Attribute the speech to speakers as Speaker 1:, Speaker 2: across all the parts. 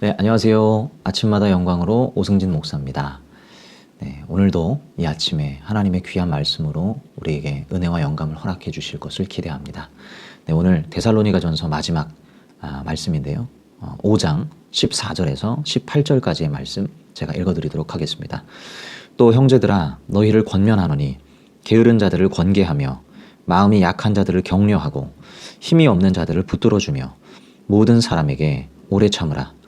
Speaker 1: 네, 안녕하세요. 아침마다 영광으로 오승진 목사입니다. 네, 오늘도 이 아침에 하나님의 귀한 말씀으로 우리에게 은혜와 영감을 허락해 주실 것을 기대합니다. 네, 오늘 데살로니가전서 마지막 말씀인데요. 5장 14절에서 18절까지의 말씀 제가 읽어드리도록 하겠습니다. 또 형제들아 너희를 권면하노니 게으른 자들을 권계하며 마음이 약한 자들을 격려하고 힘이 없는 자들을 붙들어주며 모든 사람에게 오래 참으라.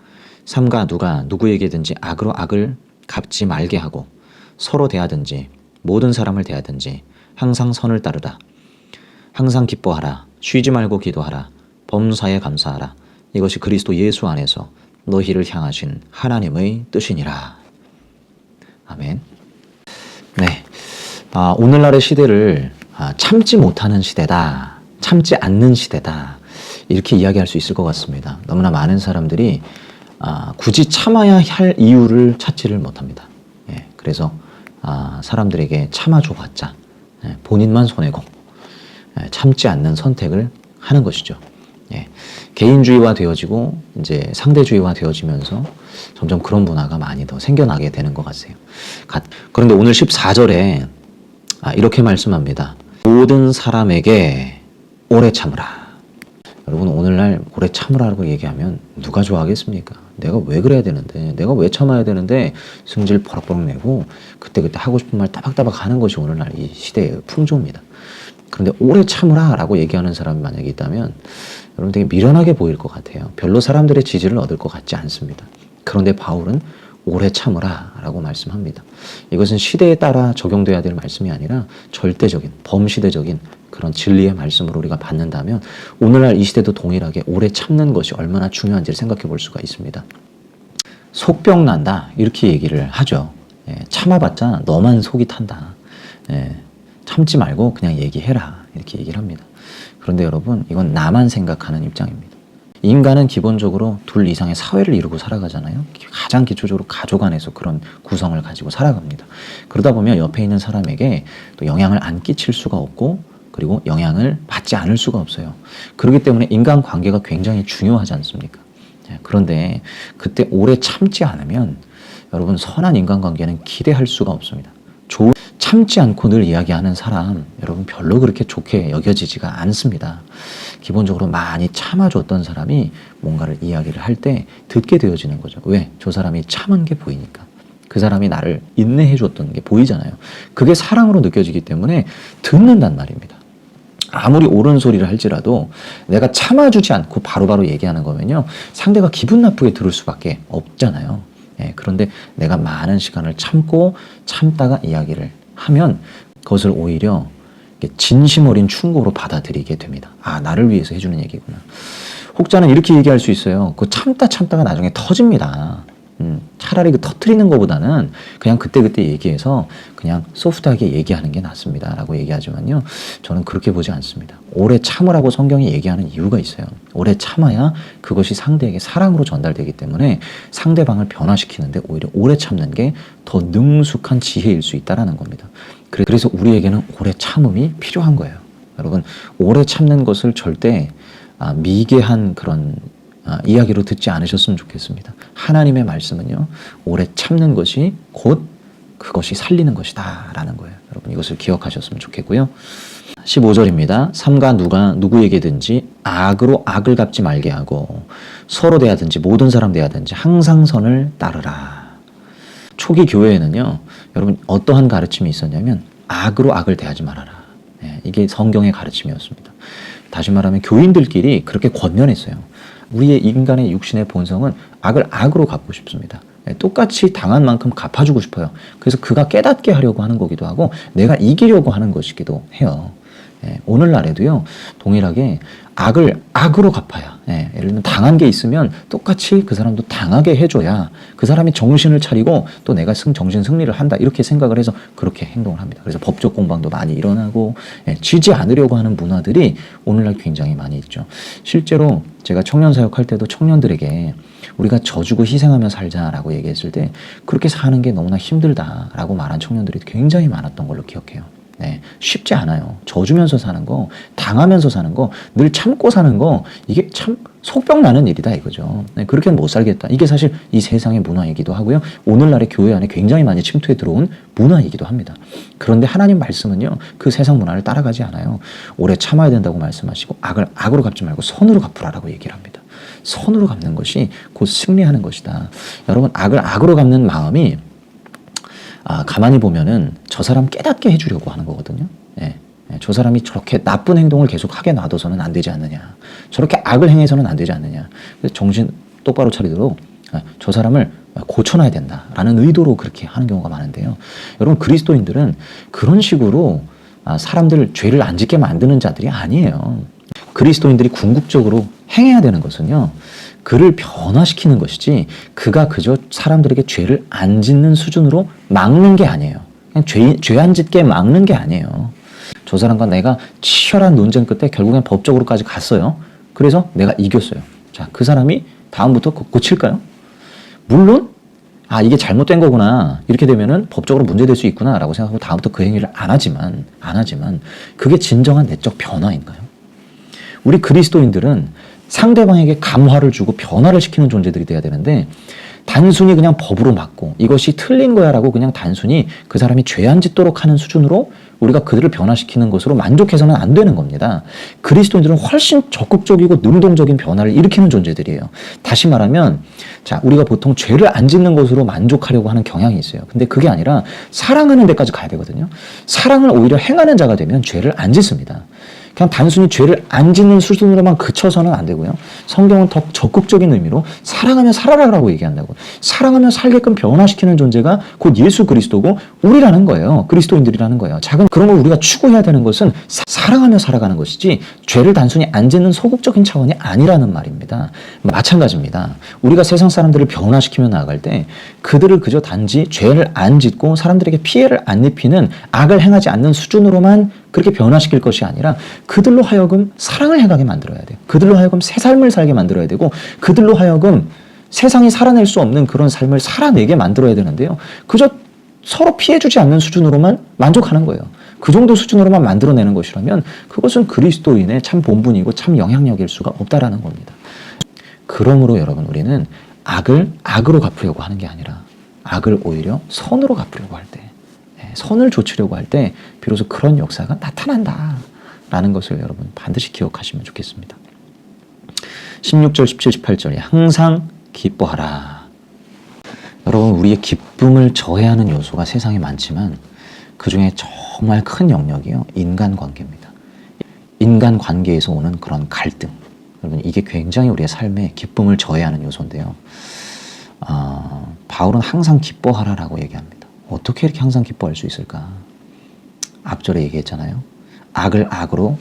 Speaker 1: 삼가 누가 누구에게든지 악으로 악을 갚지 말게 하고 서로 대하든지 모든 사람을 대하든지 항상 선을 따르라. 항상 기뻐하라. 쉬지 말고 기도하라. 범사에 감사하라. 이것이 그리스도 예수 안에서 너희를 향하신 하나님의 뜻이니라. 아멘. 네, 오늘날의 시대를 참지 못하는 시대다. 참지 않는 시대다. 이렇게 이야기할 수 있을 것 같습니다. 너무나 많은 사람들이 굳이 참아야 할 이유를 찾지를 못합니다. 그래서 사람들에게 참아줘봤자 본인만 손해고 참지 않는 선택을 하는 것이죠. 개인주의화 되어지고 이제 상대주의화 되어지면서 점점 그런 문화가 많이 더 생겨나게 되는 것 같아요. 그런데 오늘 14절에 이렇게 말씀합니다. 모든 사람에게 오래 참으라. 여러분, 오늘날 오래 참으라고 얘기하면 누가 좋아하겠습니까? 내가 왜 그래야 되는데, 내가 왜 참아야 되는데 승질 버럭버럭 내고 그때그때 하고 싶은 말 따박따박 하는 것이 오늘날 이 시대의 풍조입니다. 그런데 오래 참으라 라고 얘기하는 사람이 만약에 있다면 여러분 되게 미련하게 보일 것 같아요. 별로 사람들의 지지를 얻을 것 같지 않습니다. 그런데 바울은 오래 참으라 라고 말씀합니다. 이것은 시대에 따라 적용돼야 될 말씀이 아니라 절대적인, 범시대적인 그런 진리의 말씀으로 우리가 받는다면 오늘날 이 시대도 동일하게 오래 참는 것이 얼마나 중요한지를 생각해 볼 수가 있습니다. 속병 난다 이렇게 얘기를 하죠. 참아봤자 너만 속이 탄다. 참지 말고 그냥 얘기해라 이렇게 얘기를 합니다. 그런데 여러분, 이건 나만 생각하는 입장입니다. 인간은 기본적으로 둘 이상의 사회를 이루고 살아가잖아요. 가장 기초적으로 가족 안에서 그런 구성을 가지고 살아갑니다. 그러다 보면 옆에 있는 사람에게 또 영향을 안 끼칠 수가 없고 그리고 영향을 받지 않을 수가 없어요. 그렇기 때문에 인간관계가 굉장히 중요하지 않습니까? 그런데 그때 오래 참지 않으면 여러분, 선한 인간관계는 기대할 수가 없습니다. 참지 않고 늘 이야기하는 사람, 여러분 별로 그렇게 좋게 여겨지지가 않습니다. 기본적으로 많이 참아줬던 사람이 뭔가를 이야기를 할 때 듣게 되어지는 거죠. 왜? 저 사람이 참은 게 보이니까. 그 사람이 나를 인내해줬던 게 보이잖아요. 그게 사랑으로 느껴지기 때문에 듣는단 말입니다. 아무리 옳은 소리를 할지라도 내가 참아주지 않고 바로바로 얘기하는 거면요, 상대가 기분 나쁘게 들을 수밖에 없잖아요. 그런데 내가 많은 시간을 참다가 이야기를 하면 그것을 오히려 진심 어린 충고로 받아들이게 됩니다. 나를 위해서 해주는 얘기구나. 혹자는 이렇게 얘기할 수 있어요. 그거 참다가 나중에 터집니다. 차라리 그 터트리는 것보다는 그냥 그때그때 얘기해서 그냥 소프트하게 얘기하는 게 낫습니다 라고 얘기하지만요, 저는 그렇게 보지 않습니다. 오래 참으라고 성경이 얘기하는 이유가 있어요. 오래 참아야 그것이 상대에게 사랑으로 전달되기 때문에 상대방을 변화시키는데 오히려 오래 참는 게 더 능숙한 지혜일 수 있다는 겁니다. 그래서 우리에게는 오래 참음이 필요한 거예요. 여러분, 오래 참는 것을 절대 미개한 그런 이야기로 듣지 않으셨으면 좋겠습니다. 하나님의 말씀은요, 오래 참는 것이 곧 그것이 살리는 것이다 라는 거예요. 여러분, 이것을 기억하셨으면 좋겠고요. 15절입니다. 삼가 누가 누구에게든지 악으로 악을 갚지 말게 하고 서로 대하든지 모든 사람 대하든지 항상 선을 따르라. 초기 교회에는요, 여러분 어떠한 가르침이 있었냐면 악으로 악을 대하지 말아라. 이게 성경의 가르침이었습니다. 다시 말하면 교인들끼리 그렇게 권면했어요. 우리의 인간의 육신의 본성은 악을 악으로 갚고 싶습니다. 똑같이 당한 만큼 갚아주고 싶어요. 그래서 그가 깨닫게 하려고 하는 거기도 하고 내가 이기려고 하는 것이기도 해요. 오늘날에도요, 동일하게 악을 악으로 갚아야, 예를 들면 당한 게 있으면 똑같이 그 사람도 당하게 해줘야 그 사람이 정신을 차리고 또 내가 정신 승리를 한다 이렇게 생각을 해서 그렇게 행동을 합니다. 그래서 법적 공방도 많이 일어나고 지지 않으려고 하는 문화들이 오늘날 굉장히 많이 있죠. 실제로 제가 청년 사역할 때도 청년들에게 우리가 져주고 희생하며 살자라고 얘기했을 때 그렇게 사는 게 너무나 힘들다라고 말한 청년들이 굉장히 많았던 걸로 기억해요. 쉽지 않아요. 져주면서 사는 거, 당하면서 사는 거, 늘 참고 사는 거, 이게 참 속병 나는 일이다 이거죠. 네, 그렇게는 못 살겠다. 이게 사실 이 세상의 문화이기도 하고요. 오늘날의 교회 안에 굉장히 많이 침투해 들어온 문화이기도 합니다. 그런데 하나님 말씀은요. 그 세상 문화를 따라가지 않아요. 오래 참아야 된다고 말씀하시고 악을 악으로 갚지 말고 선으로 갚으라라고 얘기를 합니다. 선으로 갚는 것이 곧 승리하는 것이다. 여러분 악을 악으로 갚는 마음이 가만히 보면은 저 사람 깨닫게 해주려고 하는 거거든요. 예. 저 사람이 저렇게 나쁜 행동을 계속 하게 놔둬서는 안 되지 않느냐. 저렇게 악을 행해서는 안 되지 않느냐. 그래서 정신 똑바로 차리도록 저 사람을 고쳐놔야 된다라는 의도로 그렇게 하는 경우가 많은데요. 여러분 그리스도인들은 그런 식으로 사람들 죄를 안 짓게 만드는 자들이 아니에요. 그리스도인들이 궁극적으로 행해야 되는 것은요. 그를 변화시키는 것이지 그가 그저 사람들에게 죄를 안 짓는 수준으로 막는 게 아니에요. 그냥 죄 안 짓게 막는 게 아니에요. 저 사람과 내가 치열한 논쟁 끝에 결국엔 법적으로까지 갔어요. 그래서 내가 이겼어요. 자, 그 사람이 다음부터 고칠까요? 물론 이게 잘못된 거구나. 이렇게 되면은 법적으로 문제될 수 있구나라고 생각하고 다음부터 그 행위를 안 하지만 그게 진정한 내적 변화인가요? 우리 그리스도인들은 상대방에게 감화를 주고 변화를 시키는 존재들이 돼야 되는데 단순히 그냥 법으로 막고 이것이 틀린 거야 라고 그냥 단순히 그 사람이 죄 안 짓도록 하는 수준으로 우리가 그들을 변화시키는 것으로 만족해서는 안 되는 겁니다. 그리스도인들은 훨씬 적극적이고 능동적인 변화를 일으키는 존재들이에요. 다시 말하면 우리가 보통 죄를 안 짓는 것으로 만족하려고 하는 경향이 있어요. 근데 그게 아니라 사랑하는 데까지 가야 되거든요. 사랑을 오히려 행하는 자가 되면 죄를 안 짓습니다. 그냥 단순히 죄를 안 짓는 수준으로만 그쳐서는 안 되고요. 성경은 더 적극적인 의미로 사랑하며 살아라라고 얘기한다고. 사랑하며 살게끔 변화시키는 존재가 곧 예수 그리스도고 우리라는 거예요. 그리스도인들이라는 거예요. 그러면 우리가 추구해야 되는 것은 사랑하며 살아가는 것이지 죄를 단순히 안 짓는 소극적인 차원이 아니라는 말입니다. 마찬가지입니다. 우리가 세상 사람들을 변화시키며 나아갈 때 그들을 그저 단지 죄를 안 짓고 사람들에게 피해를 안 입히는 악을 행하지 않는 수준으로만 그렇게 변화시킬 것이 아니라 그들로 하여금 사랑을 해가게 만들어야 돼요. 그들로 하여금 새 삶을 살게 만들어야 되고 그들로 하여금 세상이 살아낼 수 없는 그런 삶을 살아내게 만들어야 되는데요. 그저 서로 피해주지 않는 수준으로만 만족하는 거예요. 그 정도 수준으로만 만들어내는 것이라면 그것은 그리스도인의 참 본분이고 참 영향력일 수가 없다라는 겁니다. 그러므로 여러분 우리는 악을 악으로 갚으려고 하는 게 아니라 악을 오히려 선으로 갚으려고 할 때 선을 조치려고 할 때 비로소 그런 역사가 나타난다라는 것을 여러분 반드시 기억하시면 좋겠습니다. 16절, 17, 18절에 항상 기뻐하라. 여러분 우리의 기쁨을 저해하는 요소가 세상에 많지만 그중에 정말 큰 영역이요. 인간관계입니다. 인간관계에서 오는 그런 갈등. 여러분 이게 굉장히 우리의 삶에 기쁨을 저해하는 요소인데요. 바울은 항상 기뻐하라라고 얘기합니다. 어떻게 이렇게 항상 기뻐할 수 있을까? 앞절에 얘기했잖아요. 악을 악으로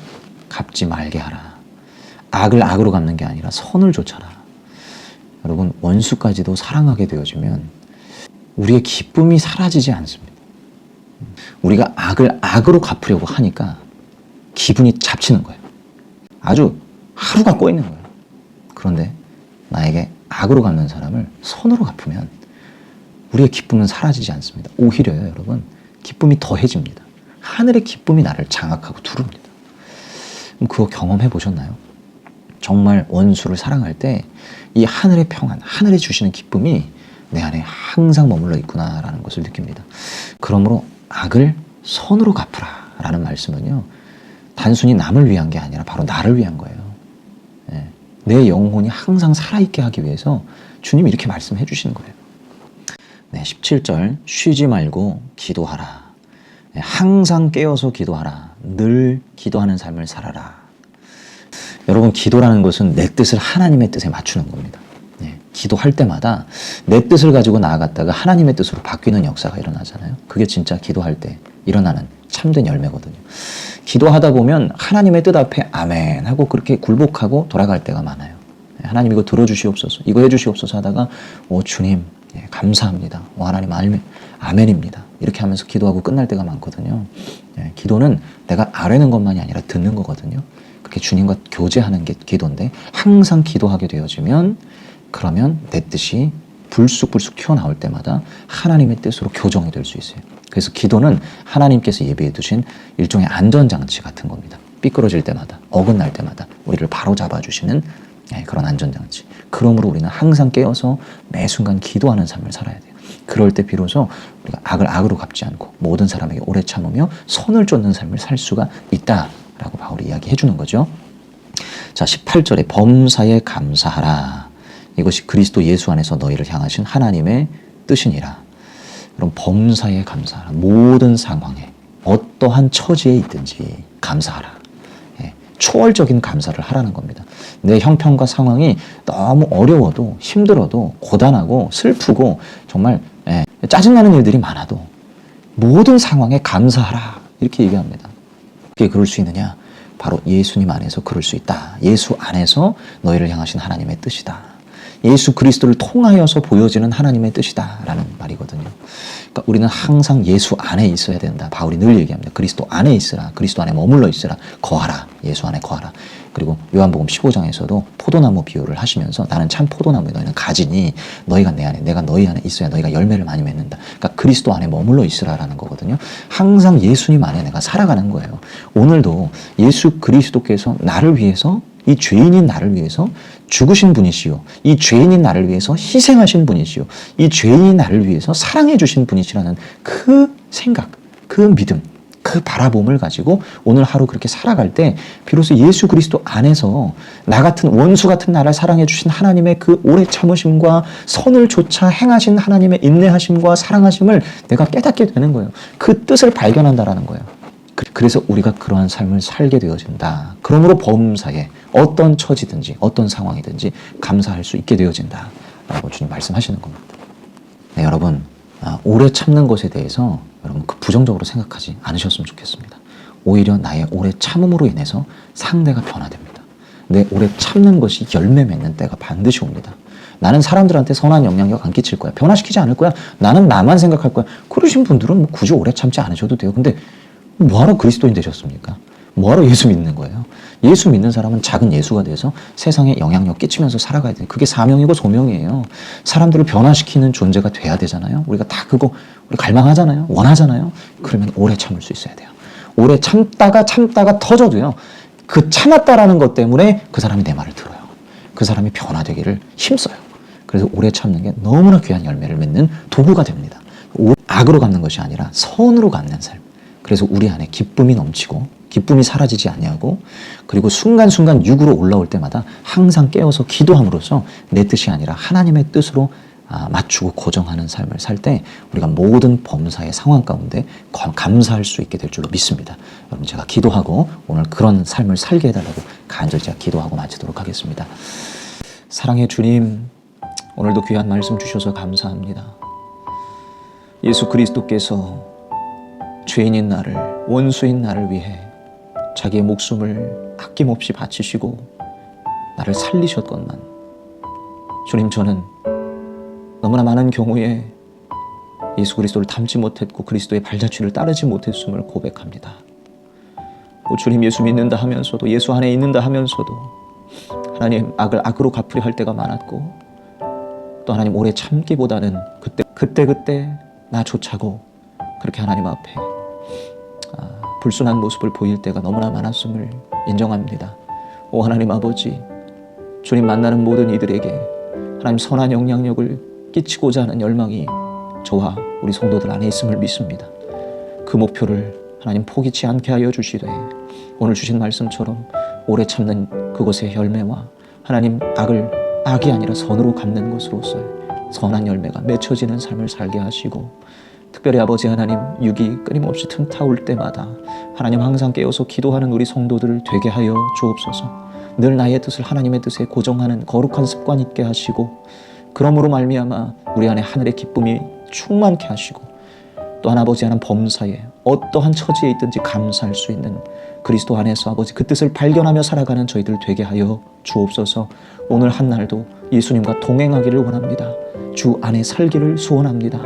Speaker 1: 갚지 말게 하라. 악을 악으로 갚는 게 아니라 선을 좇아라. 여러분 원수까지도 사랑하게 되어지면 우리의 기쁨이 사라지지 않습니다. 우리가 악을 악으로 갚으려고 하니까 기분이 잡치는 거예요. 아주 하루가 꼬이는 거예요. 그런데 나에게 악으로 갚는 사람을 선으로 갚으면 우리의 기쁨은 사라지지 않습니다. 오히려요, 여러분. 기쁨이 더해집니다. 하늘의 기쁨이 나를 장악하고 두릅니다. 그럼 그거 경험해 보셨나요? 정말 원수를 사랑할 때 이 하늘의 평안, 하늘이 주시는 기쁨이 내 안에 항상 머물러 있구나라는 것을 느낍니다. 그러므로 악을 선으로 갚으라라는 말씀은요. 단순히 남을 위한 게 아니라 바로 나를 위한 거예요. 내 영혼이 항상 살아있게 하기 위해서 주님이 이렇게 말씀해 주시는 거예요. 17절 쉬지 말고 기도하라. 항상 깨어서 기도하라. 늘 기도하는 삶을 살아라. 여러분 기도라는 것은 내 뜻을 하나님의 뜻에 맞추는 겁니다. 기도할 때마다 내 뜻을 가지고 나아갔다가 하나님의 뜻으로 바뀌는 역사가 일어나잖아요. 그게 진짜 기도할 때 일어나는 참된 열매거든요. 기도하다 보면 하나님의 뜻 앞에 아멘 하고 그렇게 굴복하고 돌아갈 때가 많아요. 하나님 이거 들어주시옵소서, 이거 해주시옵소서 하다가 주님 감사합니다. 하나님 아멘입니다. 이렇게 하면서 기도하고 끝날 때가 많거든요. 기도는 내가 아뢰는 것만이 아니라 듣는 거거든요. 그렇게 주님과 교제하는 게 기도인데 항상 기도하게 되어지면 그러면 내 뜻이 불쑥불쑥 튀어나올 때마다 하나님의 뜻으로 교정이 될 수 있어요. 그래서 기도는 하나님께서 예비해 두신 일종의 안전장치 같은 겁니다. 삐뚤어질 때마다, 어긋날 때마다 우리를 바로 잡아주시는 그런 안전장치. 그러므로 우리는 항상 깨어서 매 순간 기도하는 삶을 살아야 돼요. 그럴 때 비로소 우리가 악을 악으로 갚지 않고 모든 사람에게 오래 참으며 선을 쫓는 삶을 살 수가 있다라고 바울이 이야기해 주는 거죠. 자, 18절에 범사에 감사하라. 이것이 그리스도 예수 안에서 너희를 향하신 하나님의 뜻이니라. 그럼 범사에 감사하라. 모든 상황에 어떠한 처지에 있든지 감사하라. 초월적인 감사를 하라는 겁니다. 내 형편과 상황이 너무 어려워도 힘들어도 고단하고 슬프고 정말 짜증나는 일들이 많아도 모든 상황에 감사하라 이렇게 얘기합니다. 어떻게 그럴 수 있느냐? 바로 예수님 안에서 그럴 수 있다. 예수 안에서 너희를 향하신 하나님의 뜻이다. 예수 그리스도를 통하여서 보여지는 하나님의 뜻이다 라는 말이거든요. 그러니까 우리는 항상 예수 안에 있어야 된다. 바울이 늘 얘기합니다. 그리스도 안에 있으라. 그리스도 안에 머물러 있으라. 거하라. 예수 안에 거하라. 그리고 요한복음 15장에서도 포도나무 비유를 하시면서 나는 참 포도나무에 너희는 가지니 너희가 내 안에 내가 너희 안에 있어야 너희가 열매를 많이 맺는다. 그러니까 그리스도 안에 머물러 있으라라는 거거든요. 항상 예수님 안에 내가 살아가는 거예요. 오늘도 예수 그리스도께서 나를 위해서 이 죄인인 나를 위해서 죽으신 분이시요. 이 죄인인 나를 위해서 희생하신 분이시요. 이 죄인인 나를 위해서 사랑해 주신 분이시라는 그 생각, 그 믿음, 그 바라봄을 가지고 오늘 하루 그렇게 살아갈 때 비로소 예수 그리스도 안에서 나 같은 원수 같은 나를 사랑해 주신 하나님의 그 오래 참으심과 선을 조차 행하신 하나님의 인내하심과 사랑하심을 내가 깨닫게 되는 거예요. 그 뜻을 발견한다라는 거예요. 그래서 우리가 그러한 삶을 살게 되어진다. 그러므로 범사에 어떤 처지든지 어떤 상황이든지 감사할 수 있게 되어진다 라고 주님 말씀하시는 겁니다. 네, 여러분 오래 참는 것에 대해서 여러분 그 부정적으로 생각하지 않으셨으면 좋겠습니다. 오히려 나의 오래 참음으로 인해서 상대가 변화됩니다. 내 오래 참는 것이 열매 맺는 때가 반드시 옵니다. 나는 사람들한테 선한 영향력 안 끼칠 거야. 변화시키지 않을 거야. 나는 나만 생각할 거야. 그러신 분들은 뭐 굳이 오래 참지 않으셔도 돼요. 근데 뭐하러 그리스도인 되셨습니까? 뭐하러 예수 믿는 거예요? 예수 믿는 사람은 작은 예수가 돼서 세상에 영향력 끼치면서 살아가야 돼요. 그게 사명이고 소명이에요. 사람들을 변화시키는 존재가 돼야 되잖아요. 우리가 다 그거 우리 갈망하잖아요. 원하잖아요. 그러면 오래 참을 수 있어야 돼요. 오래 참다가 터져도요. 그 참았다라는 것 때문에 그 사람이 내 말을 들어요. 그 사람이 변화되기를 힘써요. 그래서 오래 참는 게 너무나 귀한 열매를 맺는 도구가 됩니다. 악으로 갚는 것이 아니라 선으로 갚는 삶. 그래서 우리 안에 기쁨이 넘치고 기쁨이 사라지지 아니하고 그리고 순간순간 육으로 올라올 때마다 항상 깨어서 기도함으로써 내 뜻이 아니라 하나님의 뜻으로 맞추고 고정하는 삶을 살 때 우리가 모든 범사의 상황 가운데 감사할 수 있게 될 줄로 믿습니다. 여러분 제가 기도하고 오늘 그런 삶을 살게 해달라고 간절히 제가 기도하고 마치도록 하겠습니다. 사랑의 주님, 오늘도 귀한 말씀 주셔서 감사합니다. 예수 그리스도께서 죄인인 나를, 원수인 나를 위해 자기의 목숨을 아낌없이 바치시고 나를 살리셨건만 주님, 저는 너무나 많은 경우에 예수 그리스도를 닮지 못했고 그리스도의 발자취를 따르지 못했음을 고백합니다. 주님, 예수 믿는다 하면서도 예수 안에 있는다 하면서도 하나님 악을 악으로 갚으려 할 때가 많았고 또 하나님 오래 참기보다는 그때 나조차고 그렇게 하나님 앞에 불순한 모습을 보일 때가 너무나 많았음을 인정합니다. 오 하나님 아버지, 주님 만나는 모든 이들에게 하나님 선한 영향력을 끼치고자 하는 열망이 저와 우리 성도들 안에 있음을 믿습니다. 그 목표를 하나님 포기치 않게 하여 주시되 오늘 주신 말씀처럼 오래 참는 그것의 열매와 하나님 악이 아니라 선으로 갚는 것으로서 선한 열매가 맺혀지는 삶을 살게 하시고 특별히 아버지 하나님, 육이 끊임없이 틈타올 때마다 하나님 항상 깨어서 기도하는 우리 성도들을 되게 하여 주옵소서. 늘 나의 뜻을 하나님의 뜻에 고정하는 거룩한 습관 있게 하시고 그러므로 말미암아 우리 안에 하늘의 기쁨이 충만케 하시고 또한 아버지 하나님 범사에 어떠한 처지에 있든지 감사할 수 있는 그리스도 안에서 아버지 그 뜻을 발견하며 살아가는 저희들 되게 하여 주옵소서. 오늘 한 날도 예수님과 동행하기를 원합니다. 주 안에 살기를 소원합니다.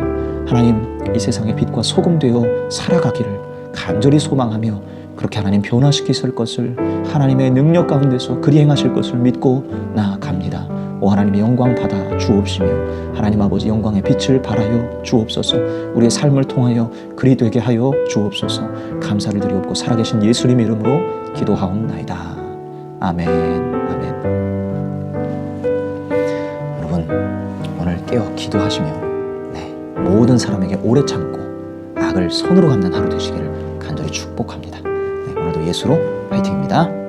Speaker 1: 하나님, 이 세상의 빛과 소금 되어 살아가기를 간절히 소망하며 그렇게 하나님 변화시키실 것을 하나님의 능력 가운데서 그리 행하실 것을 믿고 나아갑니다. 오 하나님의 영광 받아 주옵시며 하나님 아버지 영광의 빛을 발하여 주옵소서. 우리의 삶을 통하여 그리 되게 하여 주옵소서. 감사를 드리옵고 살아계신 예수님 이름으로 기도하옵나이다. 아멘. 아멘. 여러분 오늘 깨어 기도하시며 모든 사람에게 오래 참고 악을 손으로 갚는 하루 되시기를 간절히 축복합니다. 오늘도 예수로 화이팅입니다.